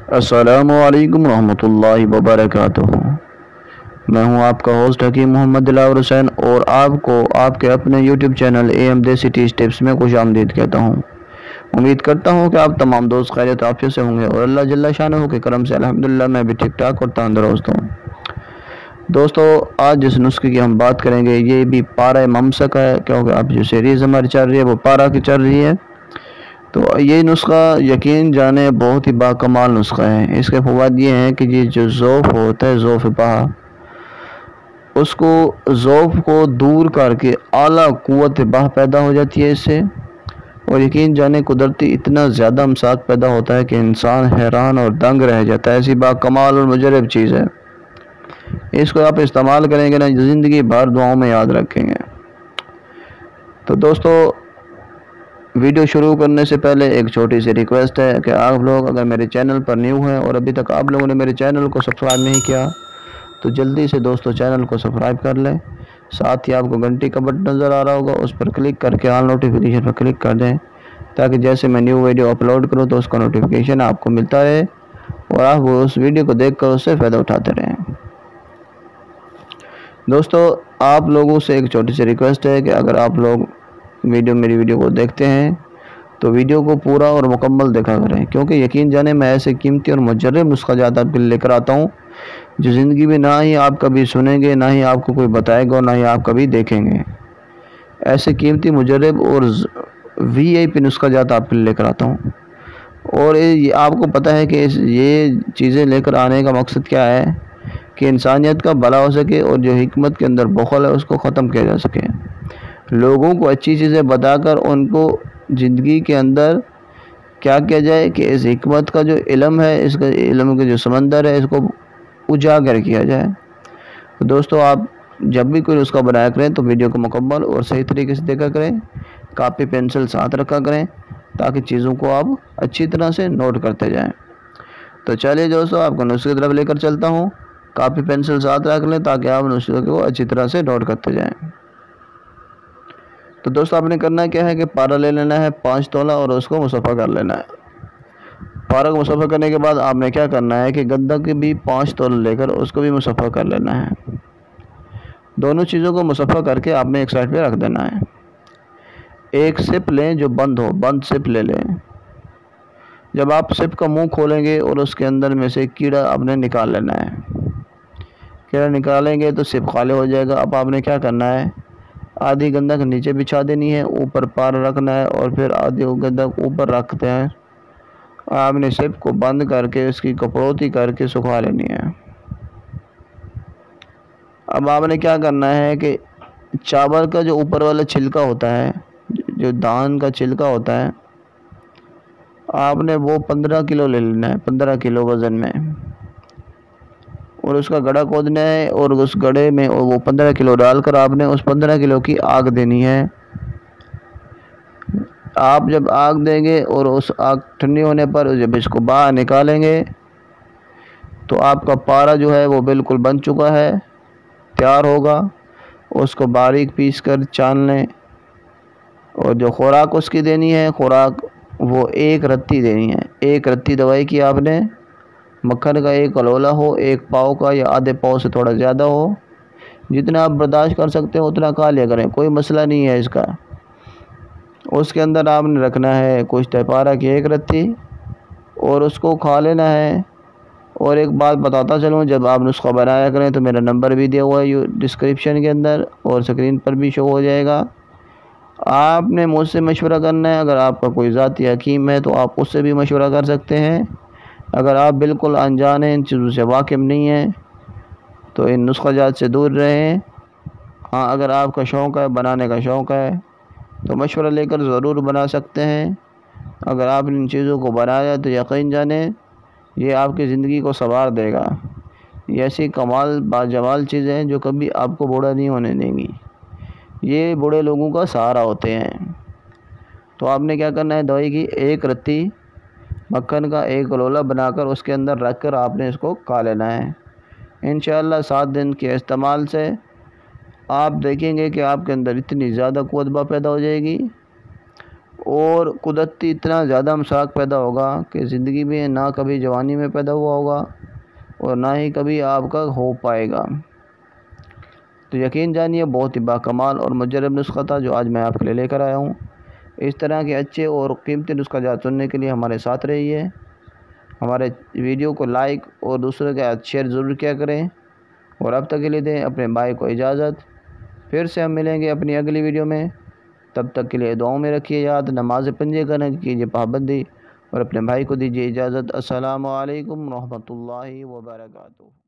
السلام علیکم ورحمۃ اللہ وبرکاتہ۔ میں ہوں آپ کا ہوسٹ حکیم محمد دلاور حسین اور آپ کو آپ کے اپنے یوٹیوب چینل AM دیسی ٹیز ٹپس میں خوش آمدید کہتا ہوں۔ امید کرتا ہوں کہ آپ تمام دوست خیریت عافیت سے ہوں گے اور اللہ جل شانہ کے کرم سے الحمدللہ میں بھی ٹھیک ٹھاک اور تندرست ہوں۔ دوستو، آج جس نسخے کی ہم بات کریں گے یہ بھی پارہ ممسک ہے، کیونکہ اب جو سیریز ہماری چل رہی ہے وہ پارہ کی چل رہی ہے۔ تو یہ نسخہ یقین جانے بہت ہی باکمال نسخہ ہے۔ اس کے فوائد یہ ہیں کہ یہ جو ضعف ہوتا ہے، ضعف بہا، اس کو ضعف کو دور کر کے اعلیٰ قوت بہا پیدا ہو جاتی ہے اس سے، اور یقین جانے قدرتی اتنا زیادہ امساک پیدا ہوتا ہے کہ انسان حیران اور دنگ رہ جاتا ہے۔ ایسی باکمال اور مجرب چیز ہے، اس کو آپ استعمال کریں گے نا زندگی بھر دعاؤں میں یاد رکھیں گے۔ تو دوستو، ویڈیو شروع کرنے سے پہلے ایک چھوٹی سی ریکویسٹ ہے کہ آپ لوگ اگر میرے چینل پر نیو ہیں اور ابھی تک آپ لوگوں نے میرے چینل کو سبسکرائب نہیں کیا تو جلدی سے دوستو چینل کو سبسکرائب کر لیں۔ ساتھ ہی آپ کو گھنٹی کا بٹن نظر آ رہا ہوگا، اس پر کلک کر کے آل نوٹیفیکیشن پر کلک کر دیں، تاکہ جیسے میں نیو ویڈیو اپلوڈ کروں تو اس کا نوٹیفیکیشن آپ کو ملتا رہے اور آپ اس ویڈیو کو دیکھ کر اس سے فائدہ اٹھاتے رہیں۔ دوستو، آپ لوگوں سے ایک چھوٹی سی ریکویسٹ ہے کہ اگر آپ لوگ میری ویڈیو کو دیکھتے ہیں تو ویڈیو کو پورا اور مکمل دیکھا کریں، کیونکہ یقین جانے میں ایسے قیمتی اور مجرب نسخہ جات آپ کے لے کر آتا ہوں جو زندگی میں نہ ہی آپ کبھی سنیں گے، نہ ہی آپ کو کوئی بتائے گا، نہ ہی آپ کبھی دیکھیں گے۔ ایسے قیمتی مجرب اور VIP نسخہ جات آپ کے لے کر آتا ہوں، اور یہ آپ کو پتہ ہے کہ یہ چیزیں لے کر آنے کا مقصد کیا ہے کہ انسانیت کا بھلا ہو سکے اور جو حکمت کے اندر بخل ہے اس کو ختم کیا جا سکے۔ لوگوں کو اچھی چیزیں بتا کر ان کو زندگی کے اندر کیا کیا جائے کہ اس حکمت کا جو علم ہے، اس کا علم کا جو سمندر ہے، اس کو اجاگر کیا جائے۔ تو دوستو، آپ جب بھی کوئی نسخہ بنایا کریں تو ویڈیو کو مکمل اور صحیح طریقے سے دیکھا کریں، کاپی پینسل ساتھ رکھا کریں تاکہ چیزوں کو آپ اچھی طرح سے نوٹ کرتے جائیں۔ تو چلیے دوستو، آپ کو نسخے کی طرف لے کر چلتا ہوں۔ کاپی پینسل ساتھ رکھ لیں تاکہ آپ نسخے کو اچھی طرح سے نوٹ کرتے جائیں۔ تو دوستو، آپ نے کرنا کیا ہے کہ پارہ لے لینا ہے 5 تولہ اور اس کو مصفحہ کر لینا ہے۔ پارہ کو مصفحہ کرنے کے بعد آپ نے کیا کرنا ہے کہ گدہ کے بھی 5 تولہ لے کر اس کو بھی مصفحہ کر لینا ہے۔ دونوں چیزوں کو مصفحہ کر کے آپ نے ایک سائڈ پہ رکھ دینا ہے۔ ایک سپ لیں جو بند ہو، بند سپ لے لیں۔ جب آپ سپ کا منہ کھولیں گے اور اس کے اندر میں سے کیڑا آپ نے نکال لینا ہے، کیڑا نکالیں گے تو سپ خالی ہو جائے گا۔ اب آپ نے کیا کرنا ہے، آدھی گندہ کے نیچے بچھا دینی ہے، اوپر پارہ رکھنا ہے اور پھر آدھی گندہ اوپر رکھتے ہیں۔ آپ نے سپ کو بند کر کے اس کی کپڑوتی کر کے سکھا لینی ہے۔ اب آپ نے کیا کرنا ہے کہ چاول کا جو اوپر والا چھلکا ہوتا ہے، جو دان کا چھلکا ہوتا ہے، آپ نے وہ 15 کلو لے لینا ہے، 15 کلو وزن میں، اور اس کا گڑھا کھودنا ہے اور اس گڑھے میں وہ 15 کلو ڈال کر آپ نے اس 15 کلو کی آگ دینی ہے۔ آپ جب آگ دیں گے اور اس آگ ٹھنڈی ہونے پر جب اس کو باہر نکالیں گے تو آپ کا پارہ جو ہے وہ بالکل بن چکا ہے، تیار ہوگا۔ اس کو باریک پیس کر چان لیں، اور جو خوراک اس کی دینی ہے، خوراک وہ 1 رتی دینی ہے۔ 1 رتی دوائی کی آپ نے مکھن کا 1 کلولا ہو، 1 پاؤ کا یا آدھے پاؤ سے تھوڑا زیادہ ہو، جتنا آپ برداشت کر سکتے ہیں اتنا کھا لیا کریں، کوئی مسئلہ نہیں ہے اس کا۔ اس کے اندر آپ نے رکھنا ہے کشت پارہ کی 1 رتی اور اس کو کھا لینا ہے۔ اور ایک بات بتاتا چلوں، جب آپ نسخہ بنایا کریں تو میرا نمبر بھی دیا ہوا ہے ڈسکرپشن کے اندر اور اسکرین پر بھی شو ہو جائے گا۔ آپ نے مجھ سے مشورہ کرنا ہے، اگر آپ کا کوئی ذاتی حکیم ہے تو آپ اس سے بھی مشورہ کر سکتے ہیں۔ اگر آپ بالکل انجان ہیں، ان چیزوں سے واقف نہیں ہیں تو ان نسخہ جات سے دور رہیں۔ ہاں، اگر آپ کا شوق ہے، بنانے کا شوق ہے تو مشورہ لے کر ضرور بنا سکتے ہیں۔ اگر آپ ان چیزوں کو بنایا تو یقین جانیں یہ آپ کی زندگی کو سنوار دے گا۔ یہ ایسی کمال باجمال چیزیں ہیں جو کبھی آپ کو بوڑھا نہیں ہونے دیں گی، یہ بوڑھے لوگوں کا سہارا ہوتے ہیں۔ تو آپ نے کیا کرنا ہے، دوائی کی 1 رتی مکھن کا 1 کلولا بنا کر اس کے اندر رکھ کر آپ نے اس کو کھا لینا ہے۔ انشاءاللہ 7 دن کے استعمال سے آپ دیکھیں گے کہ آپ کے اندر اتنی زیادہ قوت پیدا ہو جائے گی، اور قدرتی اتنا زیادہ مساق پیدا ہوگا کہ زندگی میں نہ کبھی جوانی میں پیدا ہوا ہوگا اور نہ ہی کبھی آپ کا ہو پائے گا۔ تو یقین جانیے بہت ہی باکمال اور مجرب نسخہ تھا جو آج میں آپ کے لیے لے کر آیا ہوں۔ اس طرح کے اچھے اور قیمتی نسخہ جات سننے کے لیے ہمارے ساتھ رہیے، ہمارے ویڈیو کو لائک اور دوسروں کے ساتھ شیئر ضرور کیا کریں، اور اب تک کے لیے دیں اپنے بھائی کو اجازت۔ پھر سے ہم ملیں گے اپنی اگلی ویڈیو میں، تب تک کے لیے دعاؤں میں رکھیے یاد، نماز پنجے کرنے کی کیجیے پابندی، اور اپنے بھائی کو دیجیے اجازت۔ السلام علیکم ورحمۃ اللہ وبرکاتہ۔